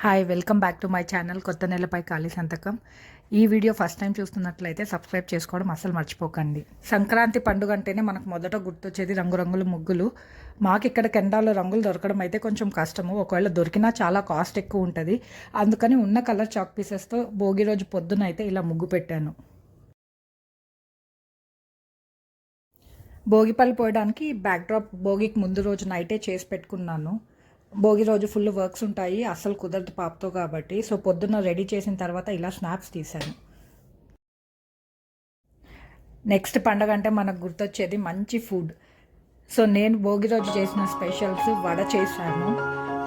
Hi welcome back to my channel కొత్త నెలపై ఖాళీ సంతకం. ఈ వీడియో ఫస్ట్ టైం చూస్తున్నట్లయితే సబ్స్క్రైబ్ చేసుకోవడం అసలు మర్చిపోకండి. సంక్రాంతి పండుగ అంటేనే మనకు మొదట గుర్తొచ్చేది రంగురంగుల ముగ్గులు. మాకు ఇక్కడ కెండాలో రంగులు దొరకడం అయితే కొంచెం కష్టము, ఒకవేళ దొరికినా చాలా కాస్ట్ ఎక్కువ ఉంటుంది. అందుకని ఉన్న కలర్ చాక్ పీసెస్తో భోగి రోజు పొద్దున అయితే ఇలా ముగ్గు పెట్టాను. భోగిపళ్ళు పోయడానికి బ్యాక్డ్రాప్ భోగికి ముందు రోజు నైటే చేసి పెట్టుకున్నాను. భోగి రోజు ఫుల్ వర్క్స్ ఉంటాయి, అస్సలు కుదరదు పాపతో కాబట్టి. సో పొద్దున్న రెడీ చేసిన తర్వాత ఇలా స్నాప్స్ తీశాను. నెక్స్ట్ పండగ అంటే మనకు గుర్తొచ్చేది మంచి ఫుడ్. సో నేను భోగి రోజు చేసిన స్పెషల్స్ వడ చేశాను,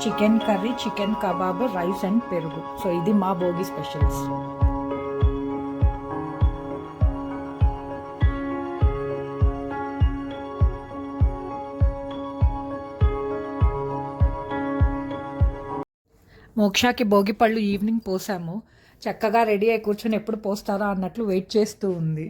chicken curry, chicken kebab, rice and పెరుగు. సో ఇది మా భోగి స్పెషల్స్. మోక్షాకి భోగి పళ్ళు ఈవినింగ్ పోసాము. చక్కగా రెడీ అయి కూర్చొని ఎప్పుడు పోస్తారా అన్నట్లు వెయిట్ చేస్తూ ఉంది.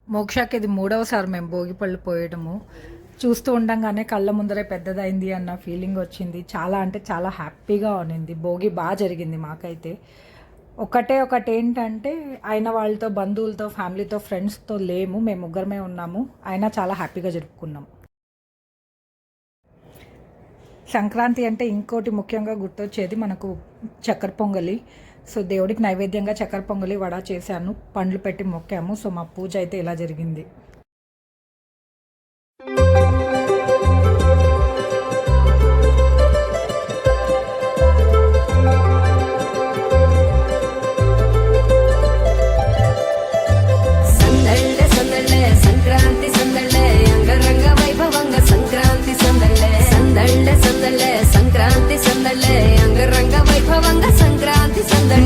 మోక్షాకి ఇది 3వసారి మేము భోగిపళ్ళు పోయడము. చూస్తూ ఉండంగానే కళ్ళ ముందరే పెద్దదైంది అన్న ఫీలింగ్ వచ్చింది. చాలా అంటే చాలా హ్యాపీగా ఉన్నింది. భోగి బాగా జరిగింది మాకైతే. ఒకటి ఏంటంటే అయిన వాళ్ళతో, బంధువులతో, ఫ్యామిలీతో, ఫ్రెండ్స్తో లేము, మేము ముగ్గురమే ఉన్నాము. అయినా చాలా హ్యాపీగా జరుపుకున్నాం. సంక్రాంతి అంటే ఇంకోటి ముఖ్యంగా గుర్తొచ్చేది మనకు చక్కెర పొంగలి. సో దేవుడికి నైవేద్యంగా చక్కెర పొంగలి, వడ చేశాను, పండ్లు పెట్టి మొక్కాము. సో మా పూజ అయితే ఇలా జరిగింది.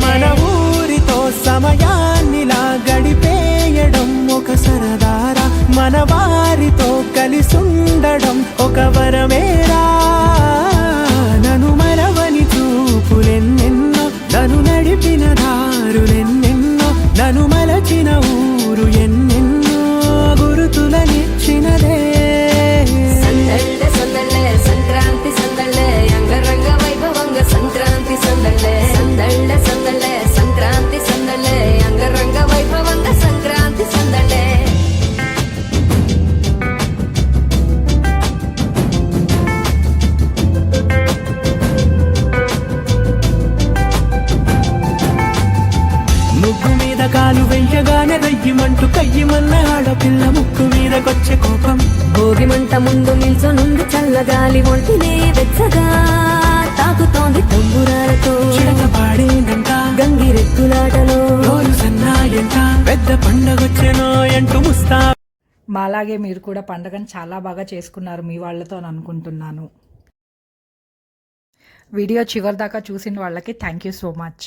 మన ఊరితో సమయాన్నిలా గడిపేయడం ఒక సరదారా, మన వారితో కలిసుండడం ఒక వరమేరా. నన్ను మరవని చూపులెన్నెన్నో, నన్ను నడిపిన దారులెన్నెన్నో, నన్ను మలచిన ఊరు ఎన్నెన్నో గురుతులనిచ్చినదే. సంక్రాంతి సందళ్ళే అంగరంగ వైభవంగ సంక్రాంతి సందళ్ళే సందళ్ళే సందళ్ళే సంక్రాంతి సందళ్ళే అంగరంగ వైభవంగ సంక్రాంతి సందళ్ళే. ముగ్గు మీద కాలు వెయ్యగానే రయ్యమంటూ కయ్యమన్న ఆడపిల్ల ముక్కు మీదకొచ్చే కోపం. భోగి మంట ముందు నిల్చొనుంది చల్లగాలి, ఒంటినే వెచ్చగా తాకుతోంది తంబురాలతో. చిడక పాడేందంట గంగిరెద్దులాటలో రోజు సన్నాయంట, పెద్ద పండగొచ్చెనో అంటూ ముస్తా. మాలాగే మీరు కూడా పండగను చాలా బాగా చేసుకున్నారు మీ వాళ్ళతో అని అనుకుంటున్నాను. వీడియో చివరి దాకా చూసిన వాళ్ళకి థ్యాంక్ యూ సో మచ్.